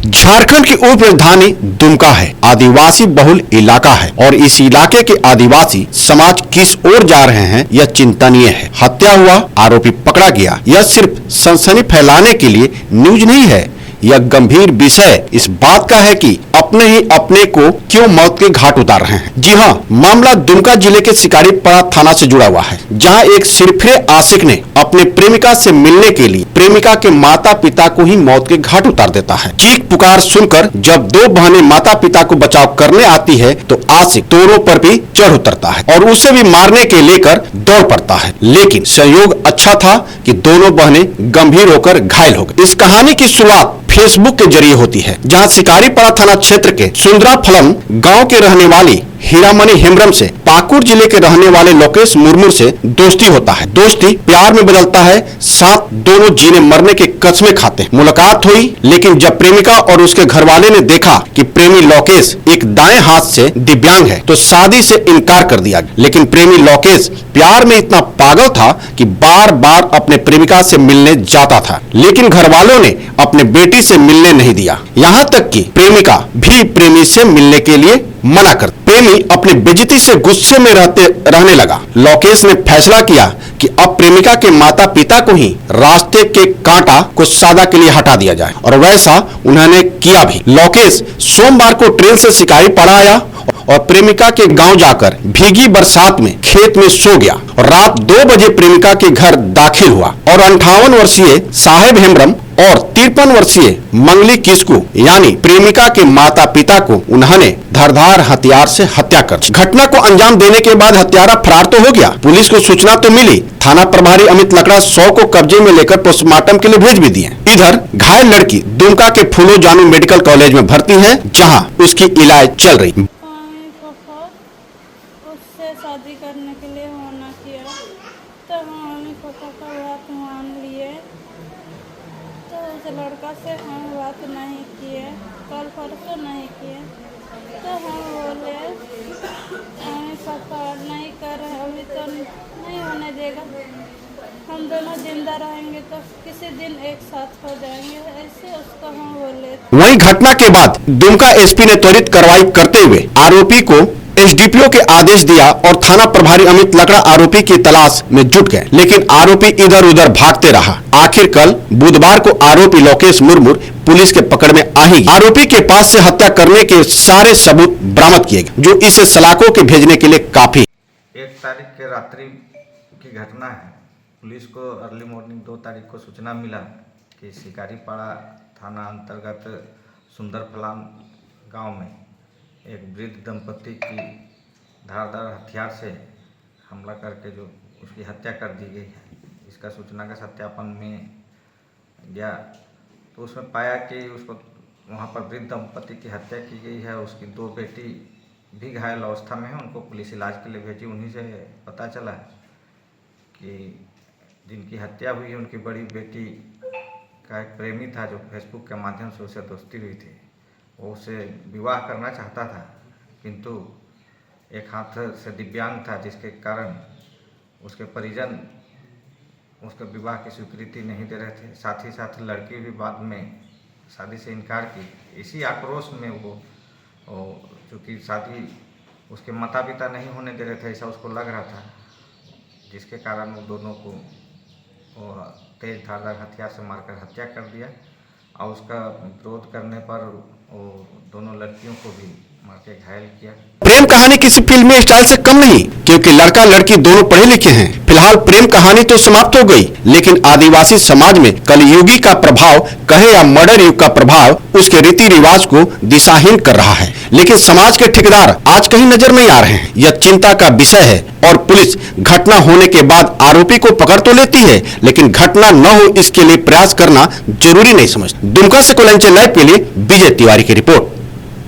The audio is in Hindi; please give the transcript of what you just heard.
झारखंड की उप राजधानी दुमका है। आदिवासी बहुल इलाका है और इस इलाके के आदिवासी समाज किस ओर जा रहे हैं यह चिंतनीय है। हत्या हुआ, आरोपी पकड़ा गया, यह सिर्फ सनसनी फैलाने के लिए न्यूज नहीं है। यह गंभीर विषय इस बात का है कि अपने ही अपने को क्यों मौत के घाट उतार रहे हैं। जी हाँ, मामला दुमका जिले के शिकारीपाड़ा थाना से जुड़ा हुआ है, जहां एक सिरफिरे आशिक ने अपने प्रेमिका से मिलने के लिए प्रेमिका के माता पिता को ही मौत के घाट उतार देता है। चीख पुकार सुनकर जब दो बहनें माता पिता को बचाव करने आती है तो आशिक दोनों पर भी चढ़ उतरता है और उसे भी मारने के लेकर दौड़ पड़ता है। लेकिन संयोग अच्छा था कि दोनों बहनें गंभीर होकर घायल हो गई। इस कहानी की शुरुआत फेसबुक के जरिए होती है, जहां शिकारीपाड़ा थाना क्षेत्र के सुंदराफलम गांव के रहने वाली हीरामणि हेम्ब्रम से पाकुड़ जिले के रहने वाले लोकेश मुर्मू से दोस्ती होता है। दोस्ती प्यार में बदलता है, साथ दोनों जीने मरने के कस्में खाते हैं। मुलाकात हुई, लेकिन जब प्रेमिका और उसके घर वाले ने देखा कि प्रेमी लोकेश एक दाएं हाथ से दिव्यांग है तो शादी से इनकार कर दिया। लेकिन प्रेमी लोकेश प्यार में इतना पागल था कि बार बार अपने प्रेमिका से मिलने जाता था, लेकिन घर वालों ने अपने बेटी से मिलने नहीं दिया। यहाँ तक कि प्रेमिका भी प्रेमी से मिलने के लिए मना कर। प्रेमी अपनी बेइज्जती से गुस्से में रहने लगा। लोकेश ने फैसला किया कि अब प्रेमिका के माता पिता को ही रास्ते के कांटा को सादा के लिए हटा दिया जाए, और वैसा उन्होंने किया भी। लोकेश सोमवार को ट्रेन से शिकारीपाड़ा आया और प्रेमिका के गांव जाकर भीगी बरसात में खेत में सो गया और रात 2 बजे प्रेमिका के घर दाखिल हुआ और 58 वर्षीय साहेब हेम्ब्रम और 53 वर्षीय मंगली किस्कू यानी प्रेमिका के माता पिता को उन्होंने धारदार हथियार से हत्या कर दी। घटना को अंजाम देने के बाद हत्यारा फरार तो हो गया। पुलिस को सूचना तो मिली। थाना प्रभारी अमित लकड़ा 100 को कब्जे में लेकर पोस्टमार्टम के लिए भेज भी दिए। इधर घायल लड़की दुमका के फूलो जानू मेडिकल कॉलेज में भर्ती है, जहाँ उसकी इलाज चल रही। शादी करने के लिए मना किया तो मम्मी पापा का बात मान लिए, तो उस लड़का से हम बात नहीं किए, कल परसों नहीं किए, तो हम बोले मम्मी पापा नहीं कर रहे, अभी तो नहीं होने देगा, हम दोनों जिंदा रहेंगे तो किसी दिन एक साथ हो जाएंगे, ऐसे उसको हम बोले। वहीं घटना के बाद दुमका एसपी ने त्वरित कार्रवाई करते हुए आरोपी को एसडीपीओ के आदेश दिया और थाना प्रभारी अमित लकड़ा आरोपी की तलाश में जुट गए, लेकिन आरोपी इधर उधर भागते रहा। आखिर कल बुधवार को आरोपी लोकेश मुर्मू पुलिस के पकड़ में आ ही गया। आरोपी के पास से हत्या करने के सारे सबूत बरामद किए गए, जो इसे सलाखों के भेजने के लिए काफी। 1 तारीख के रात्रि की घटना है। पुलिस को अर्ली मॉर्निंग 2 तारीख को सूचना मिला कि शिकारीपाड़ा थाना अंतर्गत सुंदरफलाम गाँव में एक वृद्ध दंपति की धारदार हथियार से हमला करके जो उसकी हत्या कर दी गई है। इसका सूचना का सत्यापन में गया तो उसमें पाया कि उसको वहाँ पर वृद्ध दंपति की हत्या की गई है। उसकी 2 बेटी भी घायल अवस्था में है, उनको पुलिस इलाज के लिए भेजी। उन्हीं से पता चला कि जिनकी हत्या हुई है उनकी बड़ी बेटी का एक प्रेमी था जो फेसबुक के माध्यम से उससे दोस्ती हुई थी। वो उसे विवाह करना चाहता था, किंतु एक हाथ से दिव्यांग था, जिसके कारण उसके परिजन उसके विवाह की स्वीकृति नहीं दे रहे थे। साथ ही साथ लड़की भी बाद में शादी से इनकार की। इसी आक्रोश में वो चूँकि शादी उसके माता पिता नहीं होने दे रहे थे, ऐसा उसको लग रहा था, जिसके कारण वो दोनों को तेज धारदार हथियार से मारकर हत्या कर दिया। और उसका विरोध करने पर वो दोनों लड़कियों को भी मार के घायल किया। प्रेम कहानी किसी फिल्मी स्टाइल से कम नहीं, क्योंकि लड़का लड़की दोनों पढ़े लिखे हैं। फिलहाल प्रेम कहानी तो समाप्त हो गई, लेकिन आदिवासी समाज में कलयुगी का प्रभाव कहे या मॉडर्न युग का प्रभाव उसके रीति रिवाज को दिशाहीन कर रहा है। लेकिन समाज के ठेकेदार आज कहीं नजर नहीं आ रहे हैं। यह चिंता का विषय है और पुलिस घटना होने के बाद आरोपी को पकड़ तो लेती है, लेकिन घटना न हो इसके लिए प्रयास करना जरूरी नहीं समझती। दुमका से कोलंचे लाइव के लिए विजय तिवारी की रिपोर्ट।